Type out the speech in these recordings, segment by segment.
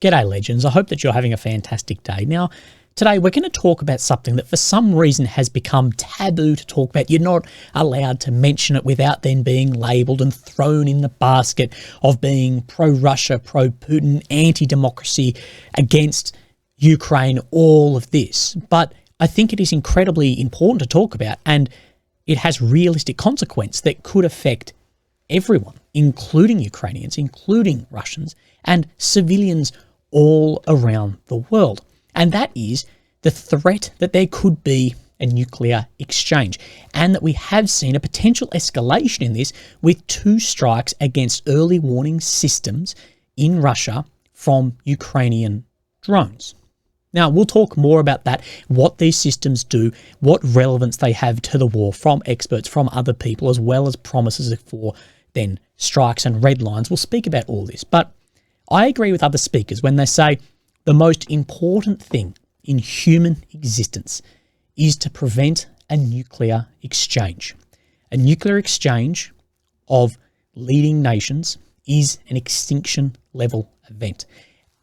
G'day legends, I hope that you're having a fantastic day. Now, today we're going to talk about something that for some reason has become taboo to talk about. You're not allowed to mention it without then being labelled and thrown in the basket of being pro-Russia, pro-Putin, anti-democracy, against Ukraine, all of this. But I think it is incredibly important to talk about, and it has realistic consequence that could affect everyone, including Ukrainians, including Russians, and civilians all around the world. And that is the threat that there could be a nuclear exchange, and that we have seen a potential escalation in this with 2 strikes against early warning systems in Russia from Ukrainian drones. Now, we'll talk more about that, what these systems do, what relevance they have to the war from experts, from other people, as well as promises for then strikes and red lines. We'll speak about all this. But I agree with other speakers when they say the most important thing in human existence is to prevent a nuclear exchange. A nuclear exchange of leading nations is an extinction level event.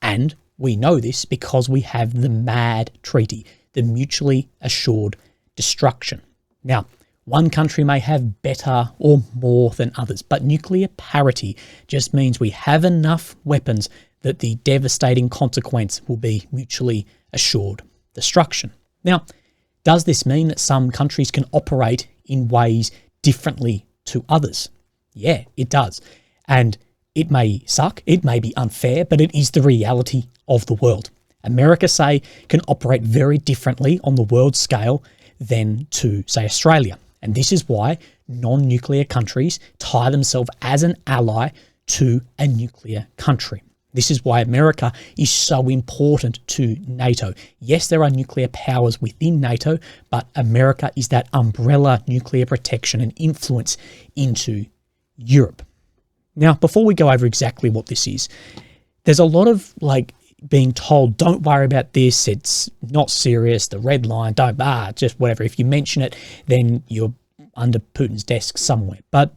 And we know this because we have the MAD treaty, the mutually assured destruction. Now, one country may have better or more than others, but nuclear parity just means we have enough weapons that the devastating consequence will be mutually assured destruction. Now, does this mean that some countries can operate in ways differently to others? Yeah, it does. And it may suck, it may be unfair, but it is the reality of the world. America, say, can operate very differently on the world scale than to, say, Australia. And this is why non-nuclear countries tie themselves as an ally to a nuclear country. This is why America is so important to NATO. Yes, there are nuclear powers within NATO, but America is that umbrella nuclear protection and influence into Europe. Now, before we go over exactly what this is, there's a lot of being told, don't worry about this, it's not serious, the red line, just whatever. If you mention it, then you're under Putin's desk somewhere. But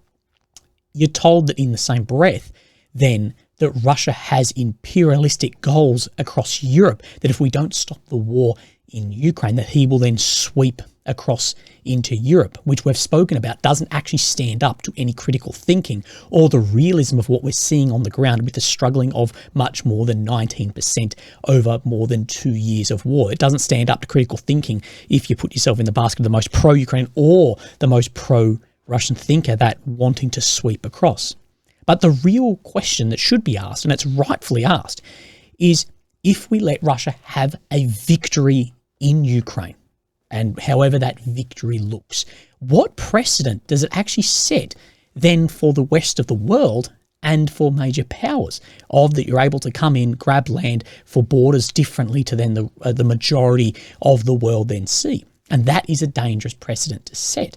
you're told that in the same breath, then, that Russia has imperialistic goals across Europe, that if we don't stop the war in Ukraine, that he will then sweep across into Europe, which we've spoken about doesn't actually stand up to any critical thinking or the realism of what we're seeing on the ground with the struggling of much more than 19% over more than 2 years of war. It doesn't stand up to critical thinking if you put yourself in the basket of the most pro-Ukraine or the most pro-Russian thinker that wanting to sweep across. But the real question that should be asked, and it's rightfully asked, is if we let Russia have a victory in Ukraine, and however that victory looks, what precedent does it actually set then for the rest of the world and for major powers of that you're able to come in, grab land for borders differently to then the majority of the world then see? And that is a dangerous precedent to set.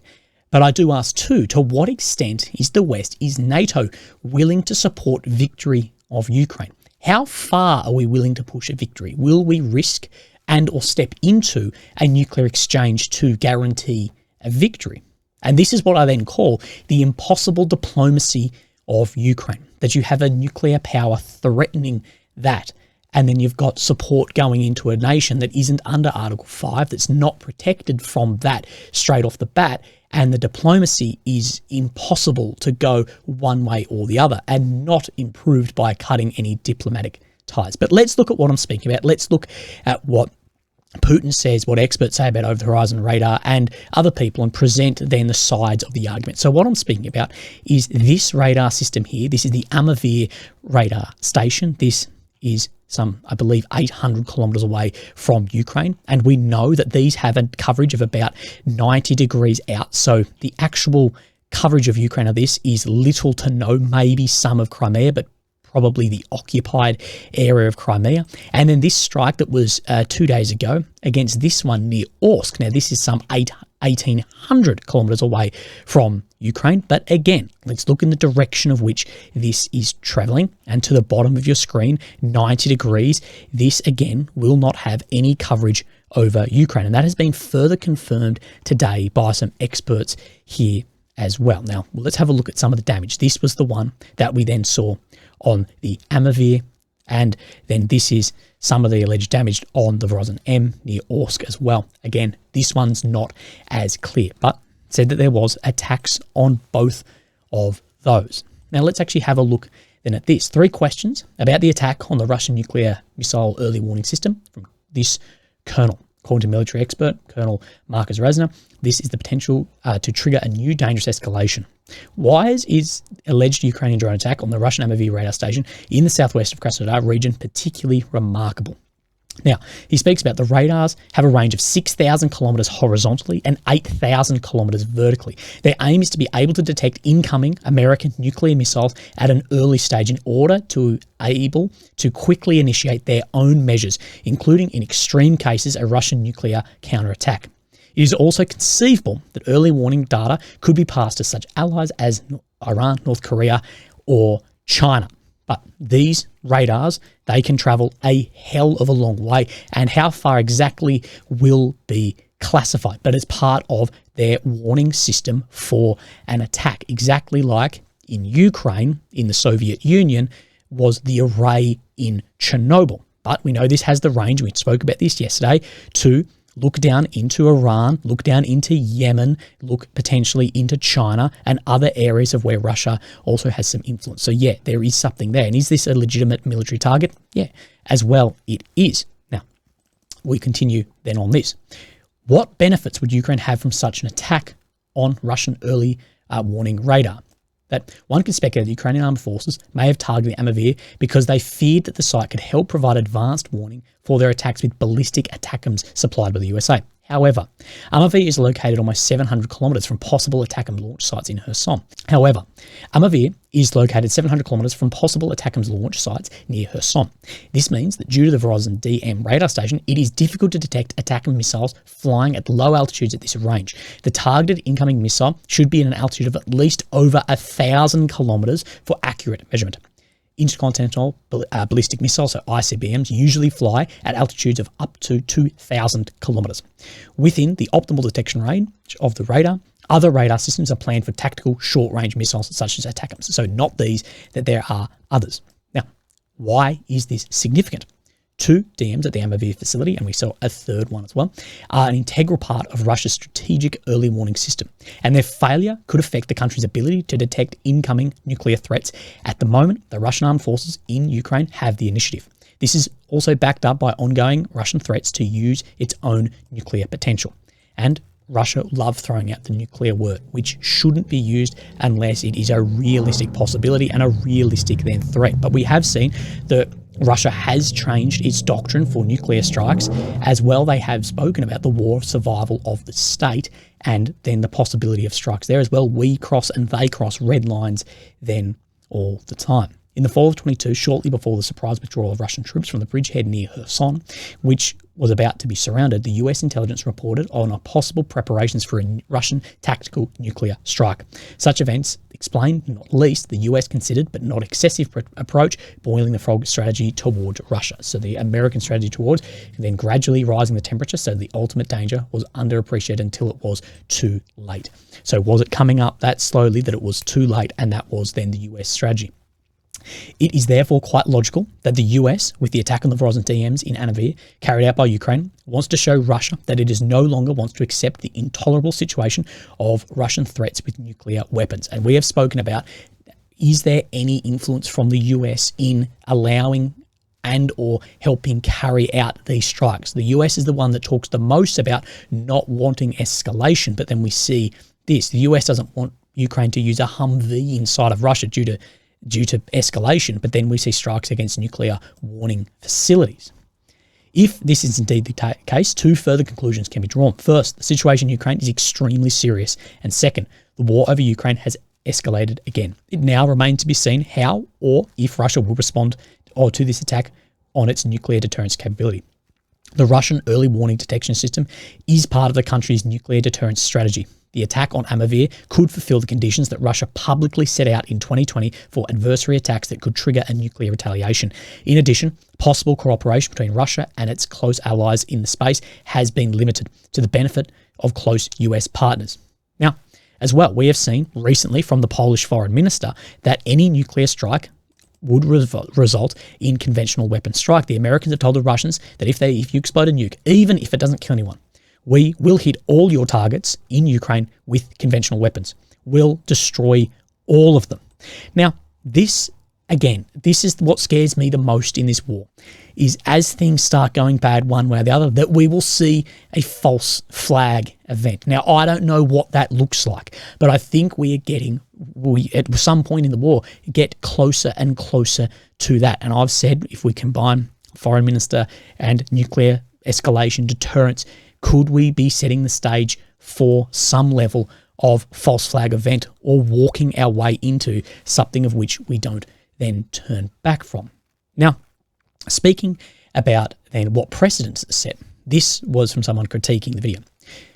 But I do ask too, to what extent is the West, is NATO willing to support victory of Ukraine? How far are we willing to push a victory? Will we risk and or step into a nuclear exchange to guarantee a victory? And this is what I then call the impossible diplomacy of Ukraine, that you have a nuclear power threatening that, and then you've got support going into a nation that isn't under Article 5, that's not protected from that straight off the bat, and the diplomacy is impossible to go one way or the other and not improved by cutting any diplomatic ties. But let's look at what I'm speaking about. Let's look at what Putin says, what experts say about over-the-horizon radar and other people, and present then the sides of the argument. So what I'm speaking about is this radar system here. This is the Armoured radar station. This is some, I believe, 800 kilometers away from Ukraine. And we know that these have a coverage of about 90 degrees out. So the actual coverage of Ukraine of this is little to no, maybe some of Crimea, but probably the occupied area of Crimea. And then this strike that was 2 days ago against this one near Orsk. Now, this is some 1,800 kilometers away from Ukraine. But again, let's look in the direction of which this is traveling. And to the bottom of your screen, 90 degrees, this again will not have any coverage over Ukraine. And that has been further confirmed today by some experts here as well. Now, let's have a look at some of the damage. This was the one that we then saw on the Armoured And then this is some of the alleged damage on the Vrozin M near Orsk as well. Again, this one's not as clear, but said that there was attacks on both of those. Now let's actually have a look then at this. 3 questions about the attack on the Russian nuclear missile early warning system from this colonel. According to military expert Colonel Marcus Razner, this is the potential to trigger a new dangerous escalation. Why is alleged Ukrainian drone attack on the Russian MOV radar station in the southwest of Krasnodar region particularly remarkable? Now, he speaks about the radars have a range of 6,000 kilometers horizontally and 8,000 kilometers vertically. Their aim is to be able to detect incoming American nuclear missiles at an early stage in order to able to quickly initiate their own measures, including in extreme cases a Russian nuclear counterattack. It is also conceivable that early warning data could be passed to such allies as Iran, North Korea, or China. But these radars, they can travel a hell of a long way, and how far exactly will be classified, but it's part of their warning system for an attack, exactly like in Ukraine, in the Soviet Union, was the array in Chernobyl. But we know this has the range, we spoke about this yesterday, to look down into Iran, look down into Yemen, look potentially into China and other areas of where Russia also has some influence. So yeah, there is something there. And is this a legitimate military target? Yeah, as well it is. Now, we continue then on this. What benefits would Ukraine have from such an attack on Russian early warning radar? That one can speculate the Ukrainian armed forces may have targeted Amavir because they feared that the site could help provide advanced warning for their attacks with ballistic ATACMS supplied by the USA. However, Amavir is located almost 700 kilometers from possible ATACMS launch sites in Kherson. However, Amavir is located 700 kilometers from possible ATACMS launch sites near Kherson. This means that due to the Vrozin DM radar station, it is difficult to detect ATACMS missiles flying at low altitudes at this range. The targeted incoming missile should be at an altitude of at least over 1,000 kilometers for accurate measurement. Intercontinental ballistic missiles, so ICBMs, usually fly at altitudes of up to 2,000 kilometers. Within the optimal detection range of the radar, other radar systems are planned for tactical short-range missiles such as ATACMS. So not these, that there are others. Now, why is this significant? 2 DMs at the Amavir facility, and we saw a third one as well, are an integral part of Russia's strategic early warning system, and their failure could affect the country's ability to detect incoming nuclear threats. At the moment, the Russian armed forces in Ukraine have the initiative. This is also backed up by ongoing Russian threats to use its own nuclear potential. And Russia love throwing out the nuclear word, which shouldn't be used unless it is a realistic possibility and a realistic then threat. But we have seen that Russia has changed its doctrine for nuclear strikes. As well, they have spoken about the war of survival of the state and then the possibility of strikes there as well. We cross and they cross red lines then all the time. In the fall of 22, shortly before the surprise withdrawal of Russian troops from the bridgehead near Kherson, which was about to be surrounded, the US intelligence reported on a possible preparations for a Russian tactical nuclear strike. Such events explain, not least, the US considered, but not excessive approach, boiling the frog strategy towards Russia. So the American strategy towards, then gradually rising the temperature, so the ultimate danger was underappreciated until it was too late. So was it coming up that slowly that it was too late, and that was then the US strategy? It is therefore quite logical that the US, with the attack on the Vrozin DMs in Anavir carried out by Ukraine, wants to show Russia that it is no longer wants to accept the intolerable situation of Russian threats with nuclear weapons. And we have spoken about, is there any influence from the US in allowing and or helping carry out these strikes? The US is the one that talks the most about not wanting escalation, but then we see this. The US doesn't want Ukraine to use a Humvee inside of Russia due to escalation, but then we see strikes against nuclear warning facilities. If this is indeed the case, 2 further conclusions can be drawn. First, the situation in Ukraine is extremely serious. And second, the war over Ukraine has escalated again. It now remains to be seen how or if Russia will respond to this attack on its nuclear deterrence capability. The Russian early warning detection system is part of the country's nuclear deterrence strategy. The attack on Amavir could fulfill the conditions that Russia publicly set out in 2020 for adversary attacks that could trigger a nuclear retaliation. In addition, possible cooperation between Russia and its close allies in the space has been limited to the benefit of close US partners. Now, as well, we have seen recently from the Polish foreign minister that any nuclear strike would result in conventional weapon strike. The Americans have told the Russians that if you explode a nuke, even if it doesn't kill anyone, we will hit all your targets in Ukraine with conventional weapons. We'll destroy all of them. Now, this is what scares me the most in this war, is as things start going bad one way or the other, that we will see a false flag event. Now, I don't know what that looks like, but I think we at some point in the war, get closer and closer to that. And I've said, if we combine foreign minister and nuclear escalation deterrence, could we be setting the stage for some level of false flag event, or walking our way into something of which we don't then turn back from? Now, speaking about then what precedents are set, this was from someone critiquing the video.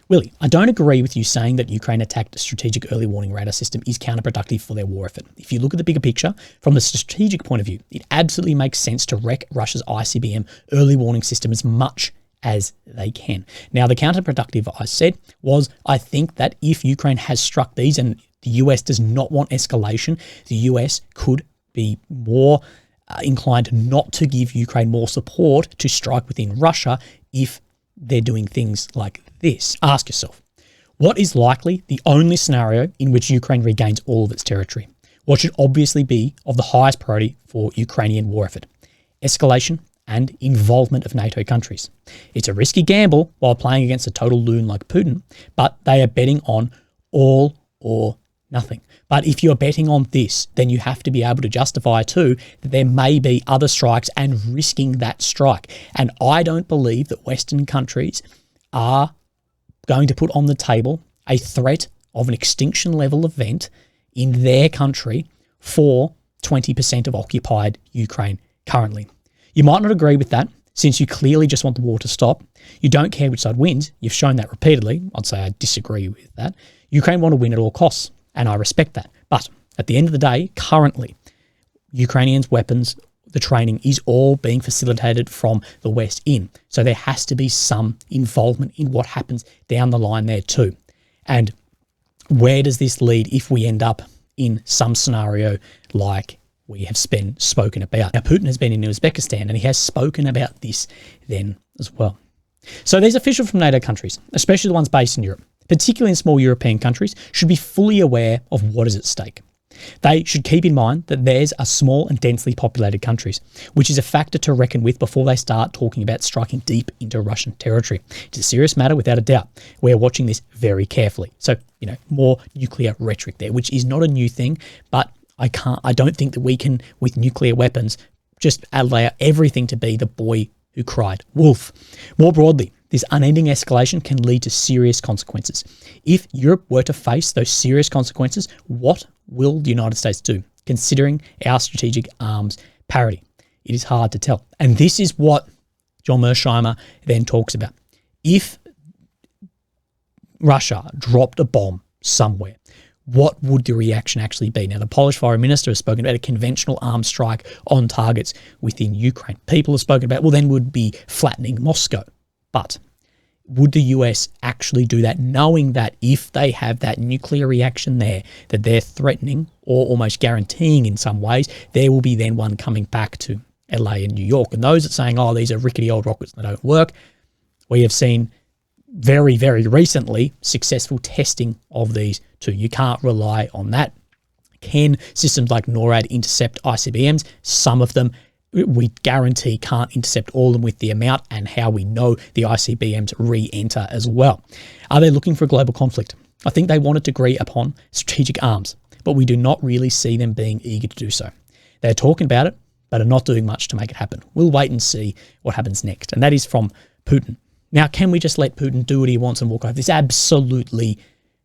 Willie, I don't agree with you saying that Ukraine attacked a strategic early warning radar system is counterproductive for their war effort. If you look at the bigger picture, from the strategic point of view, it absolutely makes sense to wreck Russia's ICBM early warning system as much as they can. Now, the counterproductive, I said, was I think that if Ukraine has struck these and the US does not want escalation, the US could be more inclined not to give Ukraine more support to strike within Russia if they're doing things like this. Ask yourself, what is likely the only scenario in which Ukraine regains all of its territory? What should obviously be of the highest priority for Ukrainian war effort? Escalation and involvement of NATO countries. It's a risky gamble while playing against a total loon like Putin, but they are betting on all or nothing. But if you're betting on this, then you have to be able to justify too that there may be other strikes and risking that strike. And I don't believe that Western countries are going to put on the table a threat of an extinction level event in their country for 20% of occupied Ukraine currently. You might not agree with that, since you clearly just want the war to stop. You don't care which side wins. You've shown that repeatedly. I'd say I disagree with that. Ukraine want to win at all costs, and I respect that. But at the end of the day, currently, Ukrainians' weapons, the training is all being facilitated from the West in. So there has to be some involvement in what happens down the line there too. And where does this lead if we end up in some scenario like we have spoken about? Now, Putin has been in Uzbekistan and he has spoken about this then as well. So these officials from NATO countries, especially the ones based in Europe, particularly in small European countries, should be fully aware of what is at stake. They should keep in mind that theirs are small and densely populated countries, which is a factor to reckon with before they start talking about striking deep into Russian territory. It's a serious matter without a doubt. We're watching this very carefully. So, more nuclear rhetoric there, which is not a new thing, but I don't think that we can, with nuclear weapons, just allow everything to be the boy who cried wolf. More broadly, this unending escalation can lead to serious consequences. If Europe were to face those serious consequences, what will the United States do, considering our strategic arms parity? It is hard to tell. And this is what John Mearsheimer then talks about. If Russia dropped a bomb somewhere, what would the reaction actually be? Now, the Polish foreign minister has spoken about a conventional arms strike on targets within Ukraine. People have spoken about, well, then would be flattening Moscow. But would the US actually do that, knowing that if they have that nuclear reaction there, that they're threatening or almost guaranteeing in some ways, there will be then one coming back to LA and New York. And those that are saying, oh, these are rickety old rockets that don't work, we have seen very, very recently successful testing of these too. You can't rely on that. Can systems like NORAD intercept ICBMs? Some of them we guarantee can't intercept all of them with the amount and how we know the ICBMs re-enter as well. Are they looking for a global conflict? I think they wanted to agree upon strategic arms, but we do not really see them being eager to do so. They're talking about it, but are not doing much to make it happen. We'll wait and see what happens next. And that is from Putin. Now, can we just let Putin do what he wants and walk over this? Absolutely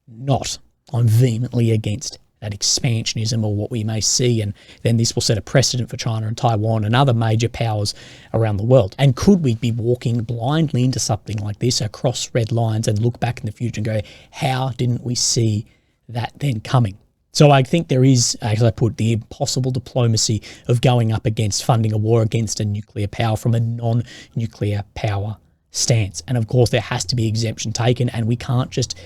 not. I'm vehemently against that expansionism or what we may see, and then this will set a precedent for China and Taiwan and other major powers around the world. And could we be walking blindly into something like this across red lines and look back in the future and go, how didn't we see that then coming? So I think there is, as I put, the impossible diplomacy of going up against funding a war against a nuclear power from a non-nuclear power stance. And of course, there has to be exemption taken, and we can't just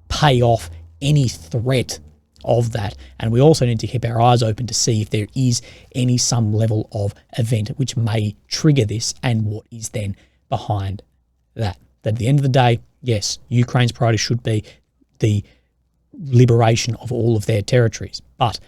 pay off any threat of that. And we also need to keep our eyes open to see if there is some level of event which may trigger this and what is then behind that. That at the end of the day, yes, Ukraine's priority should be the liberation of all of their territories, but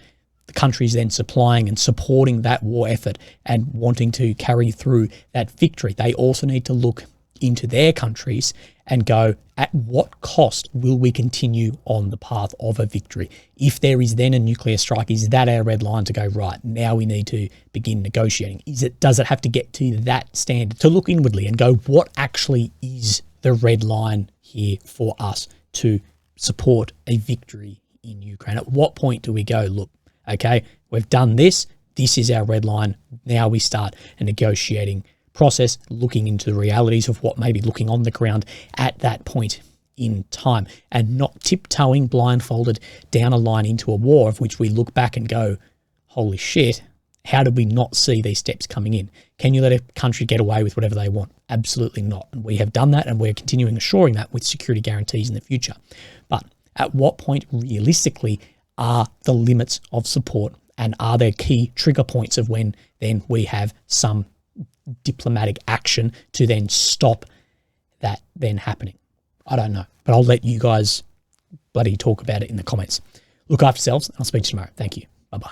the countries then supplying and supporting that war effort and wanting to carry through that victory, they also need to look into their countries and go, at what cost will we continue on the path of a victory? If there is then a nuclear strike, is that our red line to go, right, now we need to begin negotiating? Does it have to get to that standard to look inwardly and go, what actually is the red line here for us to support a victory in Ukraine? At what point do we go, look, okay, we've done this is our red line, now we start a negotiating process, looking into the realities of what may be looking on the ground at that point in time, and not tiptoeing blindfolded down a line into a war of which we look back and go, holy shit, how did we not see these steps coming in? Can you let a country get away with whatever they want? Absolutely not. And we have done that, and we're continuing assuring that with security guarantees in the future. But at what point realistically are the limits of support, and are there key trigger points of when then we have some diplomatic action to then stop that then happening? I don't know, but I'll let you guys bloody talk about it in the comments. Look after yourselves, and I'll speak to you tomorrow. Thank you. Bye-bye.